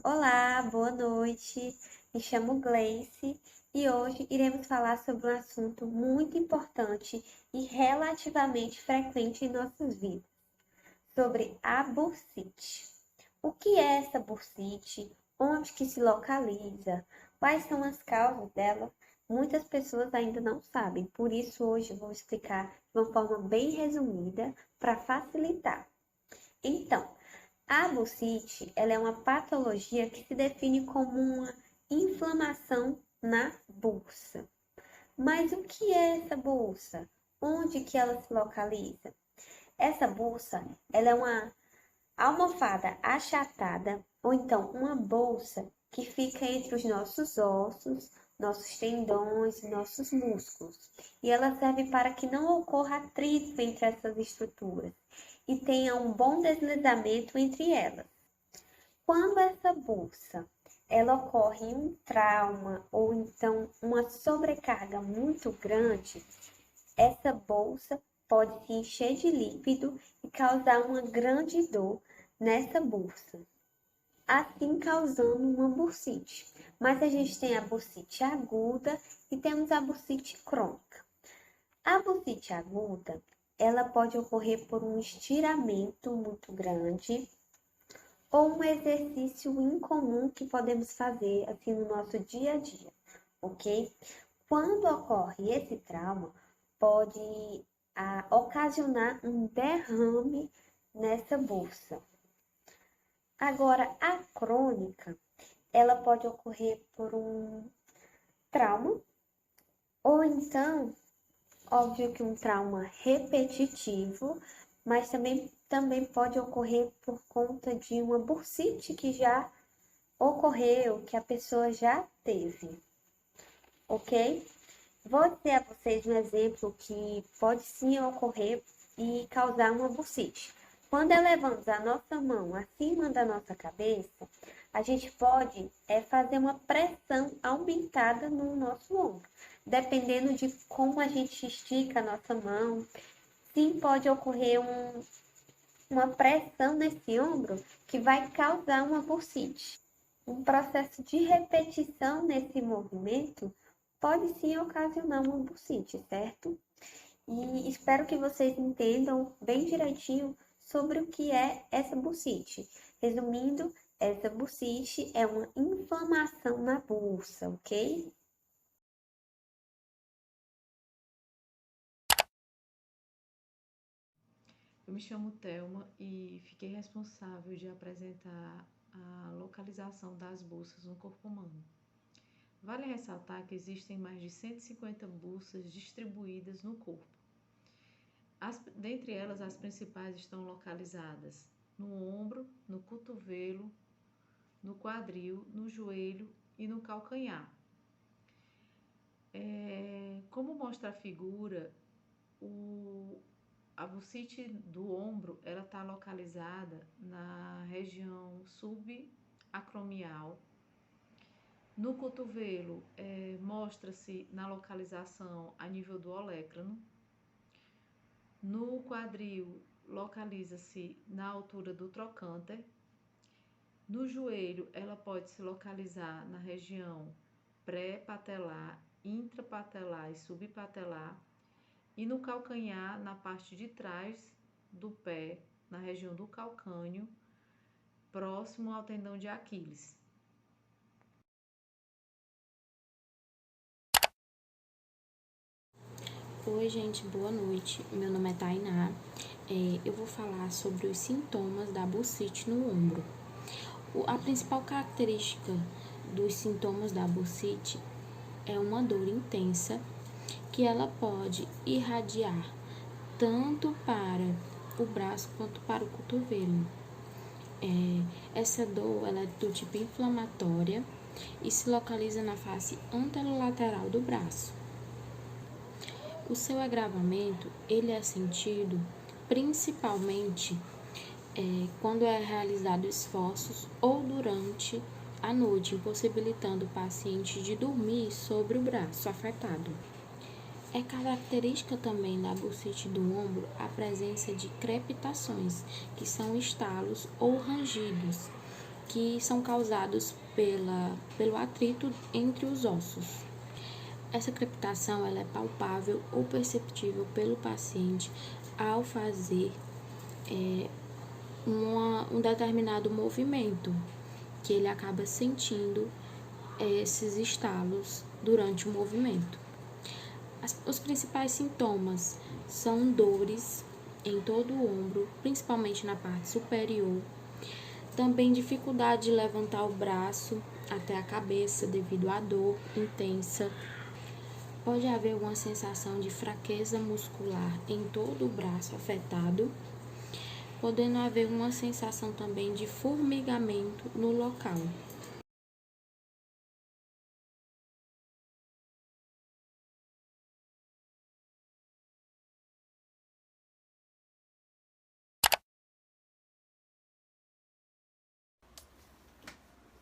Olá, boa noite. Me chamo Gleice e hoje iremos falar sobre um assunto muito importante e relativamente frequente em nossas vidas, sobre a bursite. O que é essa bursite? Onde que se localiza? Quais são as causas dela? Muitas pessoas ainda não sabem, por isso hoje eu vou explicar de uma forma bem resumida para facilitar. Então, a bursite, ela é uma patologia que se define como uma inflamação na bursa. Mas o que é essa bursa? Onde que ela se localiza? Essa bursa, ela é uma almofada achatada ou então uma bolsa que fica entre os nossos ossos, nossos tendões e nossos músculos. E ela serve para que não ocorra atrito entre essas estruturas e tenha um bom deslizamento entre elas. Quando essa bolsa ela ocorre em um trauma ou então uma sobrecarga muito grande, essa bolsa pode se encher de líquido e causar uma grande dor nessa bolsa, assim causando uma bursite. Mas a gente tem a bursite aguda e temos a bursite crônica. A bursite aguda, ela pode ocorrer por um estiramento muito grande ou um exercício incomum que podemos fazer assim no nosso dia a dia, ok? Quando ocorre esse trauma, pode ocasionar um derrame nessa bolsa. Agora, a crônica, ela pode ocorrer por um trauma, ou então, óbvio que um trauma repetitivo, mas também pode ocorrer por conta de uma bursite que já ocorreu, que a pessoa já teve, ok? Vou dizer a vocês um exemplo que pode sim ocorrer e causar uma bursite. Quando elevamos a nossa mão acima da nossa cabeça, a gente pode fazer uma pressão aumentada no nosso ombro. Dependendo de como a gente estica a nossa mão, sim pode ocorrer uma pressão nesse ombro que vai causar uma bursite. Um processo de repetição nesse movimento pode sim ocasionar uma bursite, certo? E espero que vocês entendam bem direitinho sobre o que é essa bursite. Resumindo, essa bursite é uma inflamação na bursa, ok? Eu me chamo Thelma e fiquei responsável de apresentar a localização das bursas no corpo humano. Vale ressaltar que existem mais de 150 bursas distribuídas no corpo. Dentre elas, as principais estão localizadas no ombro, no cotovelo, no quadril, no joelho e no calcanhar. Como mostra a figura, a bursite do ombro ela está localizada na região subacromial. No cotovelo, mostra-se na localização a nível do olecrano. No quadril, localiza-se na altura do trocânter. No joelho, ela pode se localizar na região pré-patelar, intrapatelar e subpatelar. E no calcanhar, na parte de trás do pé, na região do calcânio, próximo ao tendão de Aquiles. Oi, gente, boa noite. Meu nome é Tainá. Eu vou falar sobre os sintomas da bursite no ombro. A principal característica dos sintomas da bursite é uma dor intensa que ela pode irradiar tanto para o braço quanto para o cotovelo. Essa dor ela é do tipo inflamatória e se localiza na face anterolateral do braço. O seu agravamento ele é sentido principalmente quando é realizado esforços ou durante a noite, impossibilitando o paciente de dormir sobre o braço afetado. É característica também da bursite do ombro a presença de crepitações, que são estalos ou rangidos, que são causados pelo atrito entre os ossos. Essa crepitação ela é palpável ou perceptível pelo paciente ao fazer um determinado movimento, que ele acaba sentindo esses estalos durante o movimento. Os principais sintomas são dores em todo o ombro, principalmente na parte superior. Também dificuldade de levantar o braço até a cabeça devido à dor intensa. Pode haver uma sensação de fraqueza muscular em todo o braço afetado, podendo haver uma sensação também de formigamento no local.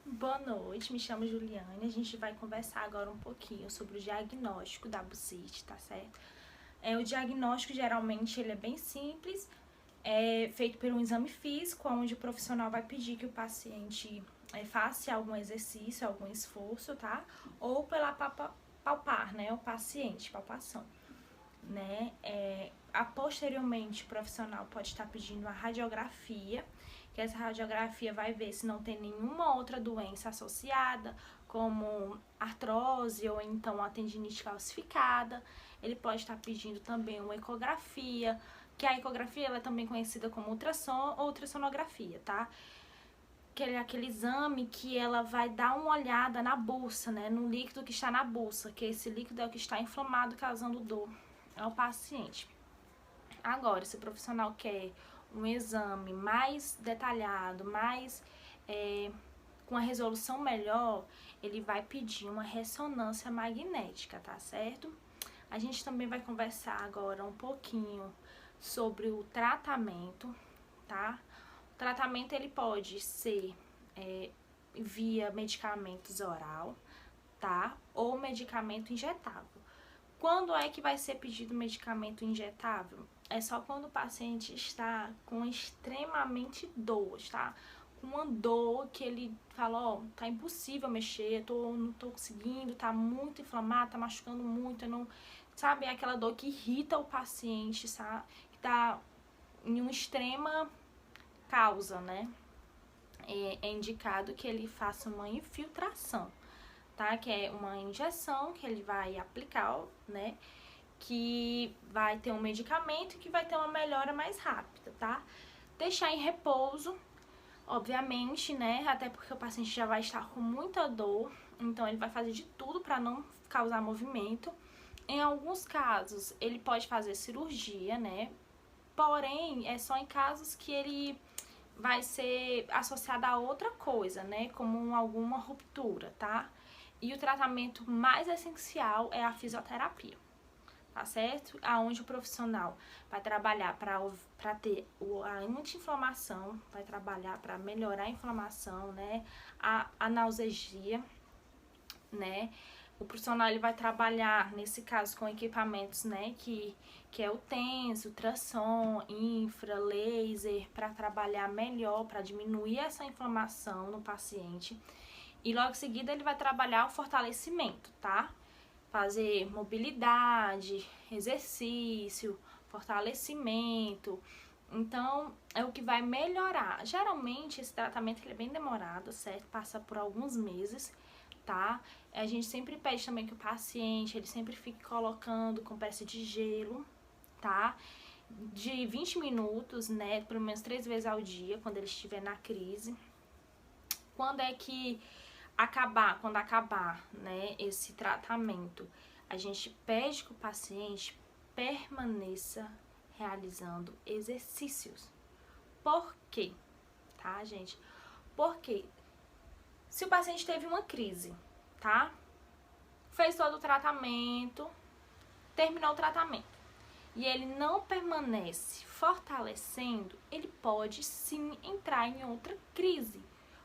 Boa noite, me chamo Juliane. A gente vai conversar agora um pouquinho sobre o diagnóstico da bursite, tá certo? O diagnóstico geralmente ele é bem simples, é feito por um exame físico, onde o profissional vai pedir que o paciente faça algum exercício, algum esforço, tá? Ou pela palpar, né? O paciente, palpação, né? Posteriormente, o profissional pode estar pedindo uma radiografia, que essa radiografia vai ver se não tem nenhuma outra doença associada, como artrose ou então uma tendinite calcificada. Ele pode estar pedindo também uma ecografia, que a ecografia ela é também conhecida como ultrassom ou ultrassonografia, tá? Que é aquele exame que ela vai dar uma olhada na bolsa, né? No líquido que está na bolsa, que esse líquido é o que está inflamado, causando dor ao paciente. Agora, se o profissional quer um exame mais detalhado, mais com a resolução melhor, ele vai pedir uma ressonância magnética, tá certo? A gente também vai conversar agora um pouquinho sobre o tratamento, tá? O tratamento ele pode ser via medicamentos oral, tá? Ou medicamento injetável. Quando é que vai ser pedido medicamento injetável? É só quando o paciente está com extremamente dor, tá? Com uma dor que ele fala, ó, tá impossível mexer, não tô conseguindo, tá muito inflamado, tá machucando muito, eu não... Sabe, é aquela dor que irrita o paciente, sabe? Que tá em uma extrema causa, né? É indicado que ele faça uma infiltração, tá? Que é uma injeção que ele vai aplicar, né? Que vai ter um medicamento que vai ter uma melhora mais rápida, tá? Deixar em repouso, obviamente, né? Até porque o paciente já vai estar com muita dor, então ele vai fazer de tudo para não causar movimento. Em alguns casos, ele pode fazer cirurgia, né? Porém, é só em casos que ele vai ser associado a outra coisa, né? Como alguma ruptura, tá? E o tratamento mais essencial é a fisioterapia, tá certo? Aonde o profissional vai trabalhar para ter a anti-inflamação, vai trabalhar para melhorar a inflamação, né? A analgesia, né? O profissional ele vai trabalhar, nesse caso, com equipamentos, né? Que é o TENS, ultrassom, infra, laser, para trabalhar melhor, para diminuir essa inflamação no paciente. E logo em seguida ele vai trabalhar o fortalecimento, tá? Fazer mobilidade, exercício, fortalecimento. Então, é o que vai melhorar. Geralmente, esse tratamento ele é bem demorado, certo? Passa por alguns meses, tá? A gente sempre pede também que o paciente, ele sempre fique colocando compressa de gelo, tá? De 20 minutos, né? Pelo menos 3 vezes ao dia, quando ele estiver na crise. Quando é que quando acabar, né, esse tratamento, a gente pede que o paciente permaneça realizando exercícios. Por quê? Tá, gente? Porque se o paciente teve uma crise, tá? Fez todo o tratamento, terminou o tratamento, e ele não permanece fortalecendo, ele pode sim entrar em outra crise.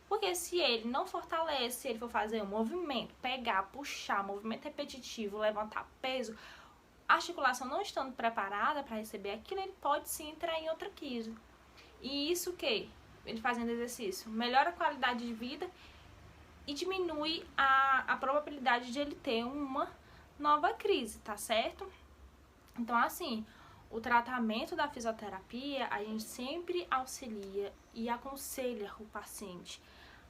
Porque se ele não fortalece, se ele for fazer um movimento, pegar, puxar, movimento repetitivo, levantar peso, a articulação não estando preparada para receber aquilo, ele pode sim entrar em outra crise. E isso que ele fazendo exercício, melhora a qualidade de vida e diminui a probabilidade de ele ter uma nova crise, tá certo? Então, assim, o tratamento da fisioterapia, a gente sempre auxilia e aconselha o paciente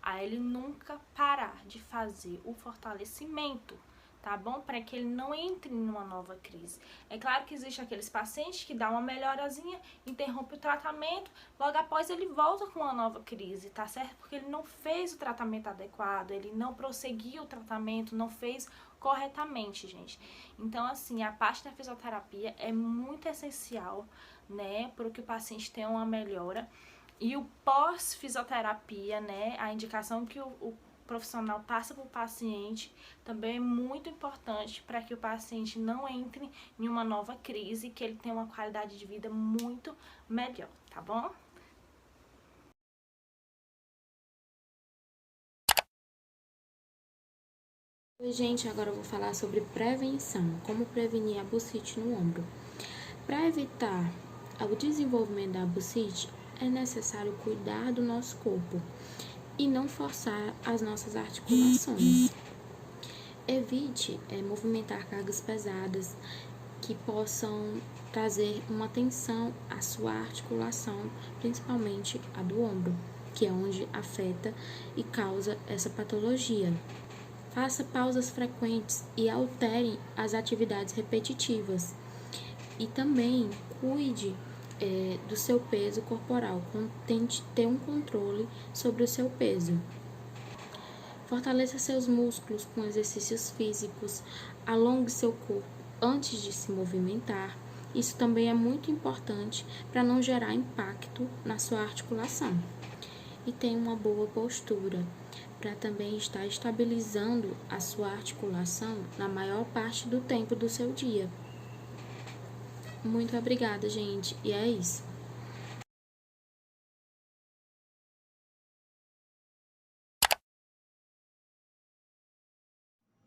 a ele nunca parar de fazer o fortalecimento, tá bom? Para que ele não entre numa nova crise. É claro que existe aqueles pacientes que dá uma melhorazinha, interrompe o tratamento, logo após ele volta com uma nova crise, tá certo? Porque ele não fez o tratamento adequado, ele não prosseguiu o tratamento, não fez corretamente, gente. Então, assim, a parte da fisioterapia é muito essencial, né, para que o paciente tenha uma melhora. E o pós-fisioterapia, né, a indicação que o profissional passa para o paciente também é muito importante para que o paciente não entre em uma nova crise, que ele tenha uma qualidade de vida muito melhor, tá bom? Oi, gente, agora eu vou falar sobre prevenção, como prevenir a bursite no ombro. Para evitar o desenvolvimento da bursite, é necessário cuidar do nosso corpo e não forçar as nossas articulações. Evite movimentar cargas pesadas que possam trazer uma tensão à sua articulação, principalmente a do ombro, que é onde afeta e causa essa patologia. Faça pausas frequentes e altere as atividades repetitivas. E também cuide do seu peso corporal, tente ter um controle sobre o seu peso. Fortaleça seus músculos com exercícios físicos, alongue seu corpo antes de se movimentar. Isso também é muito importante para não gerar impacto na sua articulação. E tenha uma boa postura, para também estar estabilizando a sua articulação na maior parte do tempo do seu dia. Muito obrigada, gente, e é isso.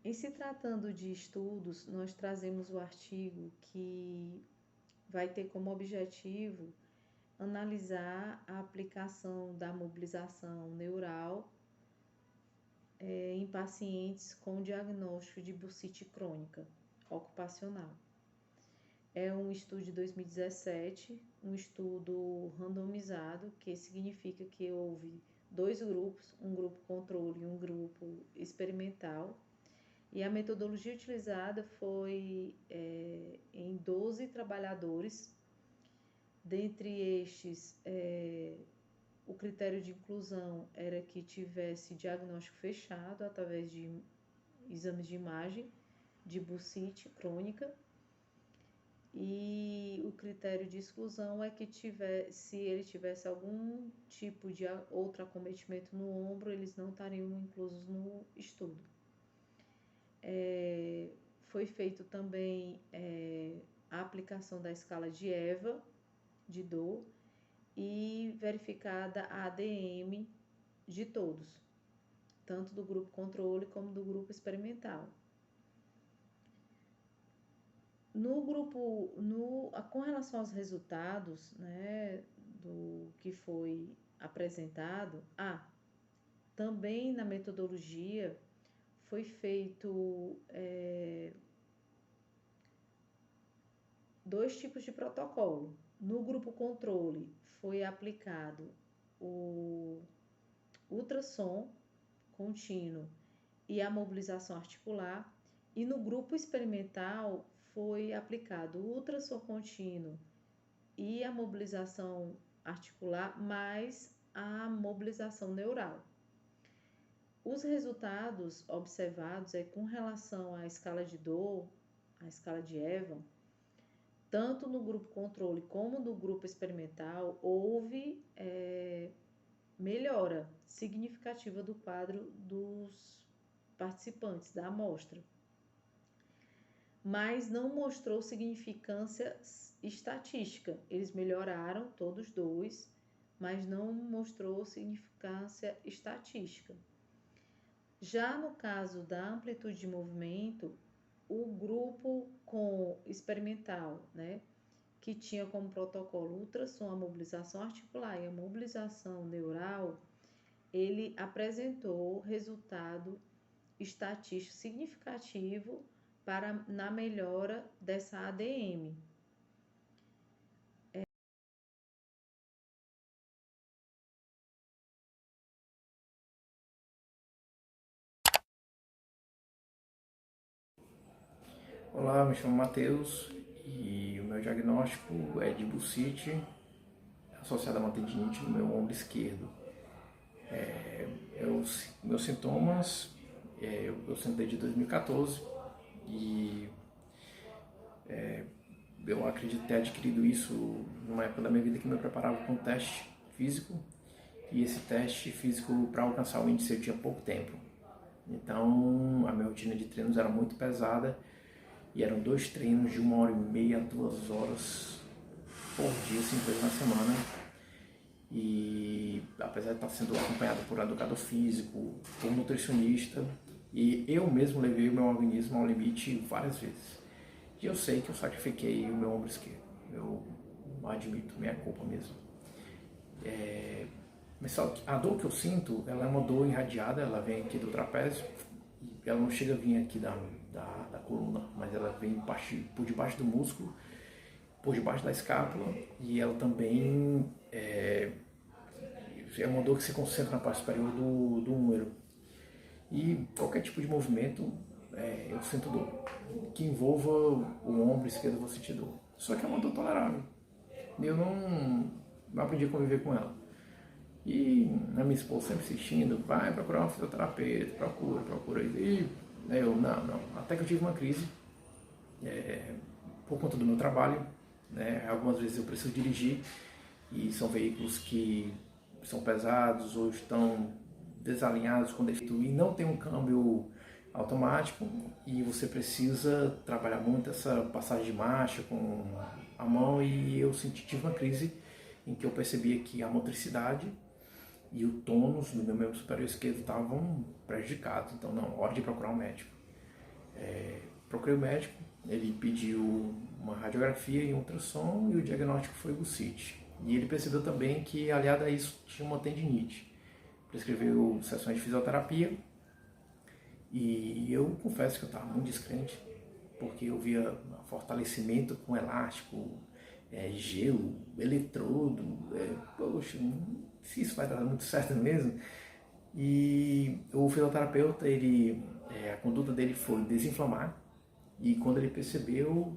Em se tratando de estudos, nós trazemos o artigo que vai ter como objetivo analisar a aplicação da mobilização neural em pacientes com diagnóstico de bursite crônica ocupacional. É um estudo de 2017, um estudo randomizado, que significa que houve 2 grupos, um grupo controle e um grupo experimental. E a metodologia utilizada foi em 12 trabalhadores. Dentre estes, o critério de inclusão era que tivesse diagnóstico fechado através de exames de imagem de bursite crônica. E o critério de exclusão é que se ele tivesse algum tipo de outro acometimento no ombro, eles não estariam inclusos no estudo. Foi feito também a aplicação da escala de EVA, de dor, e verificada a ADM de todos, tanto do grupo controle como do grupo experimental. Com relação aos resultados, né, do que foi apresentado, também na metodologia foi feito 2 tipos de protocolo. No grupo controle foi aplicado o ultrassom contínuo e a mobilização articular, e no grupo experimental foi aplicado o ultrassom contínuo e a mobilização articular mais a mobilização neural. Os resultados observados com relação à escala de dor, a escala de Evan, tanto no grupo controle como no grupo experimental, houve melhora significativa do quadro dos participantes da amostra, mas não mostrou significância estatística. Eles melhoraram todos 2, mas não mostrou significância estatística. Já no caso da amplitude de movimento, o grupo experimental, né, que tinha como protocolo o ultrassom, a mobilização articular e a mobilização neural, ele apresentou resultado estatístico significativo na melhora dessa ADM. Olá, me chamo Matheus e o meu diagnóstico é de bursite associada a uma tendinite no meu ombro esquerdo. Meus sintomas, eu sinto desde 2014 e eu acredito ter adquirido isso numa época da minha vida que me preparava para um teste físico, e esse teste físico, para alcançar o índice, eu tinha pouco tempo. Então a minha rotina de treinos era muito pesada e eram 2 treinos de 1h30 a 2 horas por dia, 5 vezes na semana. E apesar de estar sendo acompanhado por educador físico, por nutricionista, e eu mesmo levei o meu organismo ao limite várias vezes. E eu sei que eu sacrifiquei o meu ombro esquerdo, eu admito, minha culpa mesmo. Mas só que a dor que eu sinto, ela é uma dor irradiada, ela vem aqui do trapézio, e ela não chega a vir aqui da coluna, mas ela vem por debaixo do músculo, por debaixo da escápula, e ela também é uma dor que se concentra na parte superior do úmero. E qualquer tipo de movimento, eu sinto dor. Que envolva o ombro esquerdo, eu vou sentir dor. Só que é uma dor tolerável. Eu não aprendi a conviver com ela. E a minha esposa sempre insistindo, vai procurar um fisioterapeuta, procura. E eu, não. Até que eu tive uma crise, por conta do meu trabalho, né? Algumas vezes eu preciso dirigir, e são veículos que são pesados ou estão desalinhados com defeito e não tem um câmbio automático, e você precisa trabalhar muito essa passagem de marcha com a mão, e eu tive uma crise em que eu percebia que a motricidade e o tônus do meu membro superior esquerdo estavam prejudicados. Então, não, hora de procurar um médico. Procurei o médico, ele pediu uma radiografia e um ultrassom, e o diagnóstico foi bursite. E ele percebeu também que, aliado a isso, tinha uma tendinite. Prescreveu sessões de fisioterapia, e eu confesso que eu estava muito descrente, porque eu via fortalecimento com elástico, gelo, eletrodo, poxa, se isso vai dar muito certo mesmo. E o fisioterapeuta, a conduta dele foi desinflamar, e quando ele percebeu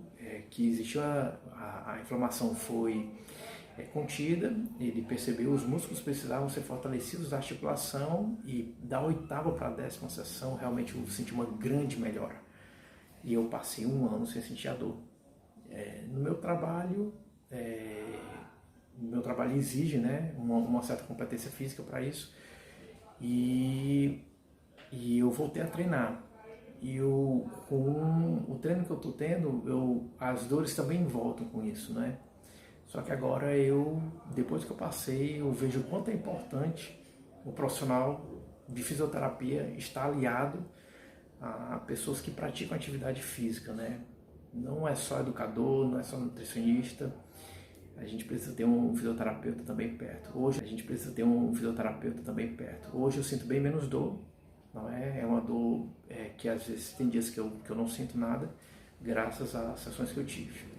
que existia a inflamação foi contida, ele percebeu os músculos precisavam ser fortalecidos da articulação, e da 8ª para a 10ª sessão realmente eu senti uma grande melhora. E eu passei 1 ano sem sentir a dor. No meu trabalho, exige, né, uma certa competência física para isso, e eu voltei a treinar. E com o treino que eu estou tendo, as dores também voltam com isso, né? Só que agora depois que eu passei, eu vejo o quanto é importante o profissional de fisioterapia estar aliado a pessoas que praticam atividade física, né? Não é só educador, não é só nutricionista. A gente precisa ter um fisioterapeuta também perto. Hoje eu sinto bem menos dor, não é? É uma dor que às vezes tem dias que eu não sinto nada, graças às sessões que eu tive.